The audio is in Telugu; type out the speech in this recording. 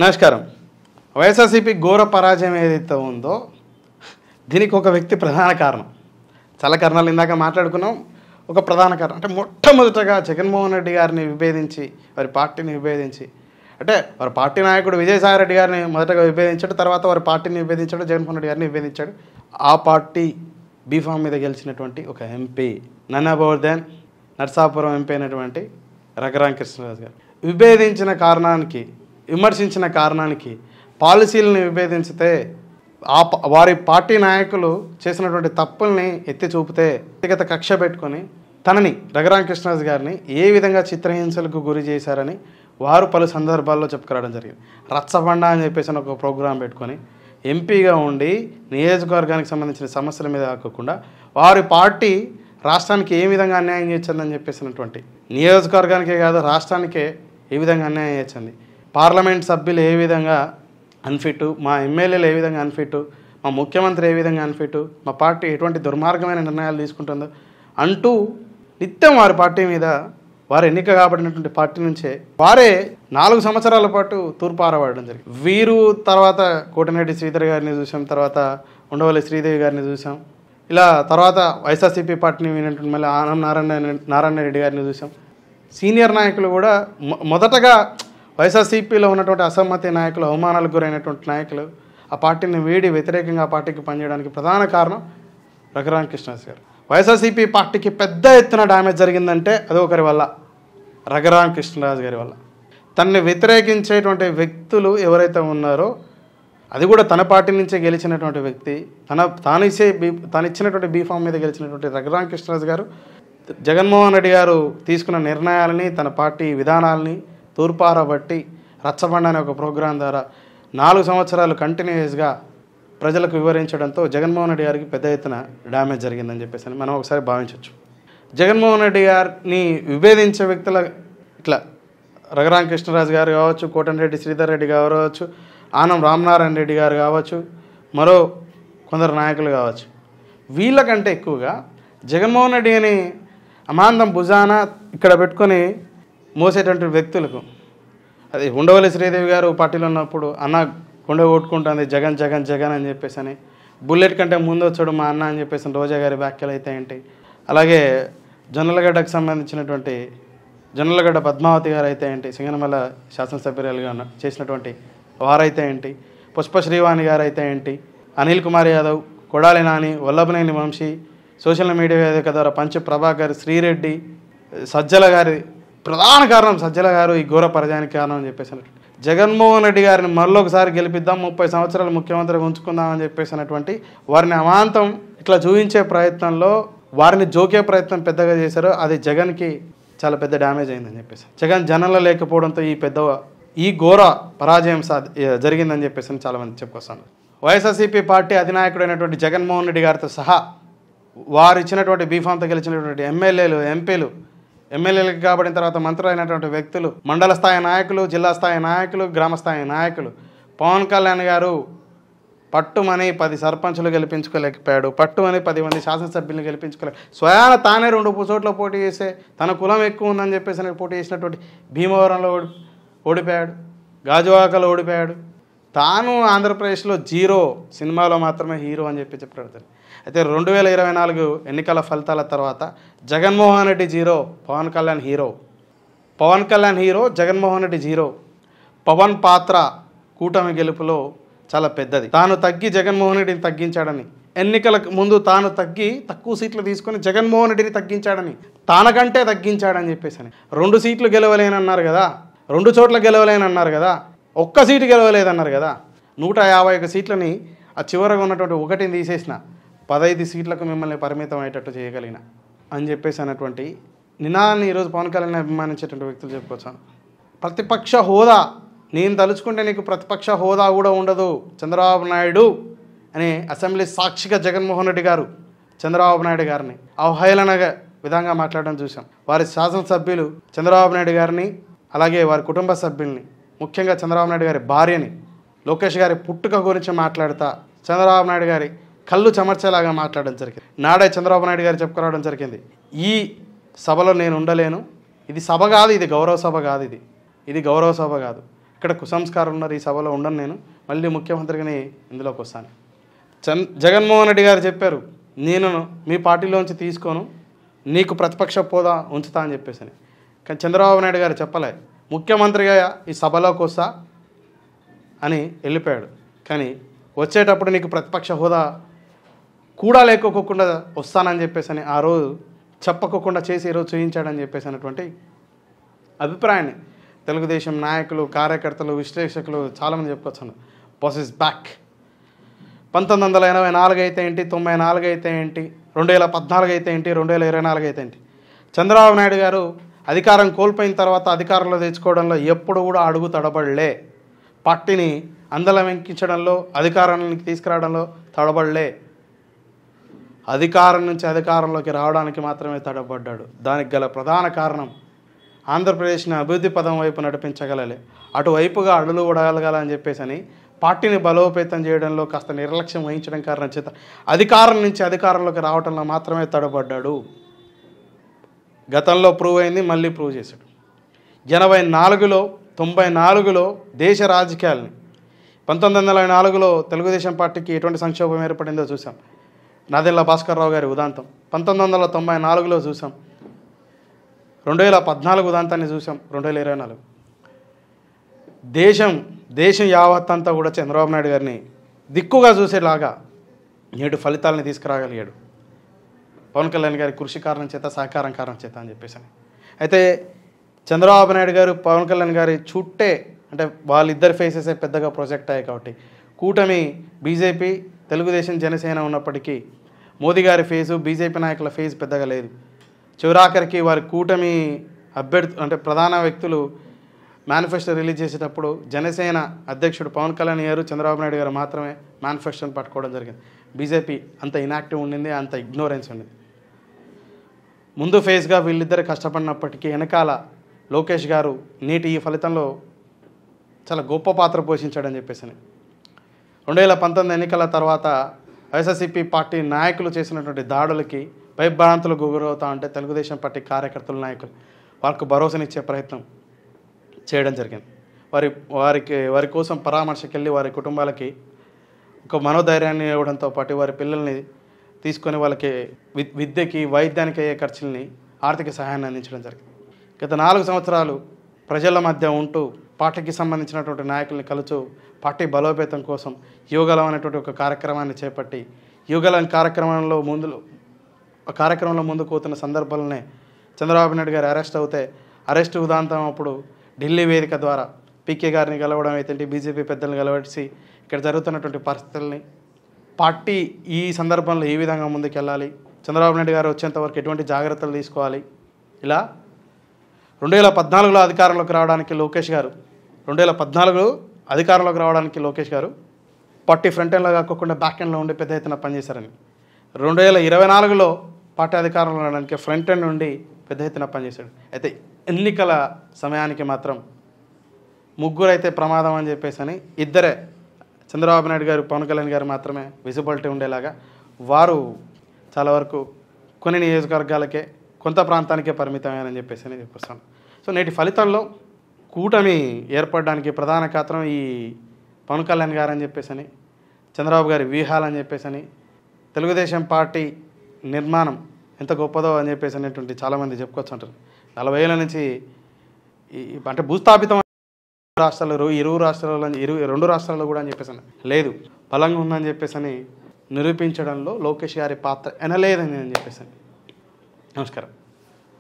నమస్కారం. వైఎస్ఆర్సీపీ ఘోర పరాజయం ఏదైతే ఉందో దీనికి ఒక వ్యక్తి ప్రధాన కారణం. చాలా కారణాలు ఇందాక మాట్లాడుకున్నాం. ఒక ప్రధాన కారణం అంటే మొట్టమొదటగా జగన్మోహన్ రెడ్డి గారిని విభేదించి వారి పార్టీని విభేదించి అంటే వారి పార్టీ నాయకుడు విజయసాయి రెడ్డి గారిని మొదటగా విభేదించాడు. తర్వాత వారి పార్టీని విభేదించాడు, జగన్మోహన్ రెడ్డి గారిని విభేదించాడు. ఆ పార్టీ బీఫామ్ మీద గెలిచినటువంటి ఒక MP none about then Narsapuram MP అయినటువంటి రఘురామ కృష్ణరాజు గారు విభేదించిన కారణానికి, విమర్శించిన కారణానికి, పాలసీలను విభేదించితే వారి పార్టీ నాయకులు చేసినటువంటి తప్పుల్ని ఎత్తి చూపితే వ్యక్తిగత కక్ష పెట్టుకొని తనని రఘురామ కృష్ణరాజు గారిని ఏ విధంగా చిత్రహింసలకు గురి చేశారని వారు పలు సందర్భాల్లో చెప్పుకురావడం జరిగింది. రచ్చబండ అని చెప్పేసి ఒక ప్రోగ్రాం పెట్టుకొని ఎంపీగా ఉండి నియోజకవర్గానికి సంబంధించిన సమస్యల మీద కాకుండా వారి పార్టీ రాష్ట్రానికి ఏ విధంగా అన్యాయం చేసిందని చెప్పేసినటువంటి, నియోజకవర్గానికే కాదు రాష్ట్రానికే ఏ విధంగా అన్యాయం చేసింది, పార్లమెంట్ సభ్యులు ఏ విధంగా అన్ఫిట్, మా ఎమ్మెల్యేలు ఏ విధంగా అన్ఫిట్, మా ముఖ్యమంత్రి ఏ విధంగా అన్ఫిట్, మా పార్టీ ఎటువంటి దుర్మార్గమైన నిర్ణయాలు తీసుకుంటుందో అంటూ నిత్యం వారి పార్టీ మీద, వారు ఎన్నిక కాబడినటువంటి పార్టీ నుంచే వారే 4 సంవత్సరాల పాటు తూర్పారబడడం జరిగింది. వీరు తర్వాత కోటమిరెడ్డి శ్రీధర్ గారిని చూసాం, తర్వాత ఉండవల్లి శ్రీదేవి గారిని చూసాం, ఇలా తర్వాత వైఎస్ఆర్సీపీ పార్టీని వినటువంటి మళ్ళీ ఆనం నారాయణ రెడ్డి గారిని చూసాం. సీనియర్ నాయకులు కూడా మొదటగా వైఎస్ఆర్సీపీలో ఉన్నటువంటి అసమ్మతి నాయకులు, అవమానాలకు గురైనటువంటి నాయకులు ఆ పార్టీని వీడి వ్యతిరేకంగా ఆ పార్టీకి పనిచేయడానికి ప్రధాన కారణం రఘురామ కృష్ణరాజు గారు. వైఎస్ఆర్సీపీ పార్టీకి పెద్ద ఎత్తున డ్యామేజ్ జరిగిందంటే అది ఒకరి వల్ల, రఘురామ కృష్ణరాజు గారి వల్ల. తనని వ్యతిరేకించేటువంటి వ్యక్తులు ఎవరైతే ఉన్నారో, అది కూడా తన పార్టీ నుంచే గెలిచినటువంటి వ్యక్తి, తాను ఇచ్చినటువంటి బీఫామ్ మీద గెలిచినటువంటి రఘురామ కృష్ణరాజు గారు జగన్మోహన్ రెడ్డి గారు తీసుకున్న నిర్ణయాలని, తన పార్టీ విధానాలని తూర్పారబట్టి రచ్చబండ అనే ఒక ప్రోగ్రాం ద్వారా 4 సంవత్సరాలు కంటిన్యూస్గా ప్రజలకు వివరించడంతో జగన్మోహన్ రెడ్డి గారికి పెద్ద ఎత్తున డ్యామేజ్ జరిగిందని చెప్పేసి మనం ఒకసారి భావించవచ్చు. జగన్మోహన్ రెడ్డి గారిని విభేదించే వ్యక్తుల ఇట్లా రఘురామ కృష్ణరాజు గారు కావచ్చు, కోటమిరెడ్డి శ్రీధర్ రెడ్డి కావచ్చు, ఆనం రామనారాయణ రెడ్డి గారు కావచ్చు, మరో కొందరు నాయకులు కావచ్చు, వీళ్ళకంటే ఎక్కువగా జగన్మోహన్ రెడ్డి అని అమాంతం భుజాన ఇక్కడ పెట్టుకొని మోసేటువంటి వ్యక్తులకు, అది ఉండవల్లి శ్రీదేవి గారు పార్టీలో ఉన్నప్పుడు అన్న గుండె కొట్టుకుంటుంది జగన్ జగన్ జగన్ అని చెప్పేసి అని, బుల్లెట్ కంటే ముందు వచ్చాడు మా అన్న అని చెప్పేసి రోజా గారి వ్యాఖ్యలు అయితే ఏంటి, అలాగే జొన్నలగడ్డకు సంబంధించినటువంటి జొన్నలగడ్డ పద్మావతి గారు అయితే ఏంటి, సింగనమల శాసనసభ్యురాలుగా చేసినటువంటి వారైతే ఏంటి, పుష్ప శ్రీవాణి గారు అయితే ఏంటి, అనిల్ కుమార్ యాదవ్, కొడాలి నాని, వల్లభనేని వంశీ, సోషల్ మీడియా వేదిక ద్వారా పంచ ప్రభాకర్, శ్రీరెడ్డి, సజ్జల గారి ప్రధాన కారణం, సజ్జల గారు ఈ ఘోర పరాజయానికి కారణం అని చెప్పేసి జగన్మోహన్ రెడ్డి గారిని మరొకసారి గెలిపిద్దాం, 30 సంవత్సరాలు ముఖ్యమంత్రిగా ఉంచుకుందామని చెప్పేసినటువంటి వారిని అమాంతం ఇట్లా చూపించే ప్రయత్నంలో వారిని జోకే ప్రయత్నం పెద్దగా చేశారు. అది జగన్కి చాలా పెద్ద డ్యామేజ్ అయిందని చెప్పేసి, జగన్ జనంలో లేకపోవడంతో ఈ ఘోర పరాజయం జరిగిందని చెప్పేసి చాలామంది చెప్పుకొస్తాను. వైఎస్ఆర్సీపీ పార్టీ అధినాయకుడైనటువంటి జగన్మోహన్ రెడ్డి గారితో సహా వారు ఇచ్చినటువంటి బీఫామ్తో గెలిచినటువంటి ఎమ్మెల్యేలు, ఎంపీలు, ఎమ్మెల్యేలకు కాబడిన తర్వాత మంత్రులు అయినటువంటి వ్యక్తులు, మండల స్థాయి నాయకులు, జిల్లా స్థాయి నాయకులు, గ్రామ స్థాయి నాయకులు, పవన్ కళ్యాణ్ గారు పట్టుమని 10 సర్పంచులు గెలిపించుకోలేకపోయాడు, పట్టుమని 10 మంది శాసనసభ్యులను గెలిపించుకోలేక స్వయాన తానే 2 చోట్ల పోటీ చేసే, తన కులం ఎక్కువ ఉందని చెప్పేసి పోటీ చేసినటువంటి భీమవరంలో ఓడిపోయాడు, గాజువాకలో ఓడిపోయాడు. తాను ఆంధ్రప్రదేశ్లో జీరో, సినిమాలో మాత్రమే హీరో అని చెప్పాడు. అయితే 2024 ఎన్నికల ఫలితాల తర్వాత Jaganmohan Reddy zero, Pawan Kalyan hero. Pawan Kalyan hero, Jaganmohan Reddy zero. Pawan పాత్ర కూటమి గెలుపులో చాలా పెద్దది. తాను తగ్గి జగన్మోహన్ రెడ్డిని తగ్గించాడని, ఎన్నికలకు ముందు తాను తగ్గి తక్కువ సీట్లు తీసుకొని జగన్మోహన్ రెడ్డిని తగ్గించాడని, తానకంటే తగ్గించాడని చెప్పేసి 2 సీట్లు గెలవలేనన్నారు కదా, 2 చోట్ల గెలవలేనన్నారు కదా, 1 సీటు గెలవలేదన్నారు కదా, 151 సీట్లని ఆ చివరగా ఉన్నటువంటి 1ని తీసేసిన 15 సీట్లకు మిమ్మల్ని పరిమితం అయ్యేటట్టు చేయగలిగిన అని చెప్పేసి అన్నటువంటి నినాదాన్ని ఈరోజు పవన్ కళ్యాణ్ అభిమానించేటువంటి వ్యక్తులు చెప్పుకోవచ్చు. ప్రతిపక్ష హోదా, నేను తలుచుకుంటే నీకు ప్రతిపక్ష హోదా కూడా ఉండదు చంద్రబాబు నాయుడు అని అసెంబ్లీ సాక్షిగా జగన్మోహన్ రెడ్డి గారు చంద్రబాబు నాయుడు గారిని అవహేళన విధంగా మాట్లాడడం చూసాం. వారి శాసనసభ్యులు చంద్రబాబు నాయుడు గారిని, అలాగే వారి కుటుంబ సభ్యుల్ని, ముఖ్యంగా చంద్రబాబు నాయుడు గారి భార్యని, లోకేష్ గారి పుట్టుక గురించి మాట్లాడుతా చంద్రబాబు నాయుడు గారి కళ్ళు చెమర్చేలాగా మాట్లాడడం జరిగింది. నాడే చంద్రబాబు నాయుడు గారు చెప్పుకోవడం జరిగింది, ఈ సభలో నేను ఉండలేను, ఇది సభ కాదు, ఇది గౌరవ సభ కాదు, ఇది గౌరవ సభ కాదు, ఇక్కడ కుసంస్కారం ఉన్నారు, ఈ సభలో ఉండను, నేను మళ్ళీ ముఖ్యమంత్రిగానే ఇందులోకి వస్తాను. జగన్మోహన్ రెడ్డి గారు చెప్పారు, నేను మీ పార్టీలోంచి తీసుకోను, నీకు ప్రతిపక్ష హోదా ఉంచుతా అని చెప్పేసి. కానీ చంద్రబాబు నాయుడు గారు చెప్పలే, ముఖ్యమంత్రిగా ఈ సభలోకి వస్తా అని వెళ్ళిపోయాడు. కానీ వచ్చేటప్పుడు నీకు ప్రతిపక్ష హోదా కూడా లేకోకుండా వస్తానని చెప్పేసి ఆ రోజు చెప్పకోకుండా చేసి ఈరోజు చూయించాడని చెప్పేసి అన్నటువంటి అభిప్రాయాన్ని తెలుగుదేశం నాయకులు, కార్యకర్తలు, విశ్లేషకులు చాలామంది చెప్పుకొచ్చాను. Boss is back. 1984 అయితే ఏంటి, 94 అయితే ఏంటి, 2014 అయితే ఏంటి, 2024 అయితే ఏంటి, చంద్రబాబు నాయుడు గారు అధికారం కోల్పోయిన తర్వాత అధికారంలో తెచ్చుకోవడంలో ఎప్పుడు కూడా అడుగు తడబడలే. పార్టీని అందలం వెంకించడంలో, అధికారానికి తీసుకురావడంలో తడబడలే. అధికారం నుంచి అధికారంలోకి రావడానికి మాత్రమే తడబడ్డాడు. దానికి గల ప్రధాన కారణం ఆంధ్రప్రదేశ్ని అభివృద్ధి పదం వైపు నడిపించగలలే, అటువైపుగా అడుగులు ఉడగలగాలని చెప్పేసి పార్టీని బలోపేతం చేయడంలో కాస్త నిర్లక్ష్యం వహించడం కారణం చేత అధికారం నుంచి అధికారంలోకి రావడంలో మాత్రమే తడబడ్డాడు. గతంలో ప్రూవ్ అయింది, మళ్ళీ ప్రూవ్ చేశాడు. 84లో 94లో దేశ రాజకీయాలని, 1904లో తెలుగుదేశం పార్టీకి ఎటువంటి సంక్షోభం ఏర్పడిందో చూసాం. నాదెళ్ల భాస్కర్రావు గారి ఉదాంతం 1994లో చూసాం. 2014 ఉదాంతాన్ని చూసాం. 2024 దేశం యావత్తంతా కూడా చంద్రబాబు నాయుడు గారిని దిక్కుగా చూసేలాగా నేడు ఫలితాలని తీసుకురాగలిగాడు. పవన్ కళ్యాణ్ గారి కృషి కారణం చేత, సహకారం కారణం చేత అని చెప్పేసి. అయితే చంద్రబాబు నాయుడు గారు పవన్ కళ్యాణ్ గారి చుట్టే, అంటే వాళ్ళిద్దరి ఫేసెసే పెద్దగా ప్రొజెక్ట్ అయ్యాయి కాబట్టి కూటమి బీజేపీ, తెలుగుదేశం, జనసేన ఉన్నప్పటికీ మోదీ గారి ఫేసు, బీజేపీ నాయకుల ఫేస్ పెద్దగా లేదు. చివరాఖరికి వారి కూటమి అభ్యర్థి అంటే ప్రధాన వ్యక్తులు మేనిఫెస్టో రిలీజ్ చేసేటప్పుడు జనసేన అధ్యక్షుడు పవన్ కళ్యాణ్ గారు, చంద్రబాబు నాయుడు గారు మాత్రమే మేనిఫెస్టోని పట్టుకోవడం జరిగింది. బీజేపీ అంత ఇనాక్టివ్ ఉండింది, అంత ఇగ్నోరెన్స్ ఉండింది. ముందు ఫేజ్గా వీళ్ళిద్దరు కష్టపడినప్పటికీ వెనకాల లోకేష్ గారు నేటి ఈ ఫలితంలో చాలా గొప్ప పాత్ర పోషించాడని చెప్పేసి. 2019 ఎన్నికల తర్వాత వైఎస్ఆర్సీపీ పార్టీ నాయకులు చేసినటువంటి దాడులకి, భయభ్రాంతులకు గురవుతా ఉంటే తెలుగుదేశం పార్టీ కార్యకర్తల నాయకులు వాళ్ళకు భరోసానిచ్చే ప్రయత్నం చేయడం జరిగింది. వారి కోసం పరామర్శకి వెళ్ళి వారి కుటుంబాలకి ఒక మనోధైర్యాన్ని ఇవ్వడంతో పాటు వారి పిల్లల్ని తీసుకొని వాళ్ళకి విద్యకి, వైద్యానికి అయ్యే ఖర్చుల్ని, ఆర్థిక సహాయాన్ని అందించడం జరిగింది. గత 4 సంవత్సరాలు ప్రజల మధ్య ఉంటూ పార్టీకి సంబంధించినటువంటి నాయకుల్ని కలుచు పార్టీ బలోపేతం కోసం యువగలం అనేటువంటి ఒక కార్యక్రమాన్ని చేపట్టి యువగలం కార్యక్రమంలో ముందుకు పోతున్న సందర్భాలనే చంద్రబాబు నాయుడు గారు అరెస్ట్ అవుతే, అరెస్ట్ ఉదాంతం అప్పుడు ఢిల్లీ వేదిక ద్వారా పీకే గారిని గెలవడం అయితే, బీజేపీ పెద్దలను గెలవడిసి ఇక్కడ జరుగుతున్నటువంటి పరిస్థితుల్ని, పార్టీ ఈ సందర్భంలో ఏ విధంగా ముందుకెళ్ళాలి, చంద్రబాబు నాయుడు గారు వచ్చేంత వరకు ఎటువంటి జాగ్రత్తలు తీసుకోవాలి, ఇలా 2014లో అధికారంలోకి రావడానికి లోకేష్ గారు పార్టీ ఫ్రంట్ ఎండ్లో కాకుండా బ్యాక్ ఎండ్లో ఉండి పెద్ద ఎత్తున పనిచేశారని, 2024లో పార్టీ అధికారంలో రావడానికి ఫ్రంట్ ఎండ్ నుండి పెద్ద ఎత్తున పనిచేశాడు. అయితే ఎన్నికల సమయానికి మాత్రం ముగ్గురు అయితే ప్రమాదం అని చెప్పేసి ఇద్దరే, చంద్రబాబు నాయుడు గారు, పవన్ కళ్యాణ్ గారు మాత్రమే విజిబిలిటీ ఉండేలాగా వారు చాలా వరకు కొన్ని నియోజకవర్గాలకే, కొంత ప్రాంతానికే పరిమితమేనని చెప్పేసి చెప్పేస్తాను. సో నేటి ఫలితంలో కూటమి ఏర్పడడానికి ప్రధాన కారణం ఈ పవన్ కళ్యాణ్ గారు అని చెప్పేసి, చంద్రబాబు గారి వ్యూహాలని చెప్పేసి, తెలుగుదేశం పార్టీ నిర్మాణం ఎంత గొప్పదో అని చెప్పేసి అనేటువంటి చాలామంది చెప్పుకోవచ్చు అంటారు. 40 ఏళ్ళ నుంచి అంటే భూస్థాపితం రాష్ట్రాలు, రెండు రాష్ట్రాల్లో కూడా అని చెప్పేసి లేదు, బలంగా ఉందని చెప్పేసి నిరూపించడంలో లోకేష్ గారి పాత్ర ఎనలేదని చెప్పేసి. నమస్కారం.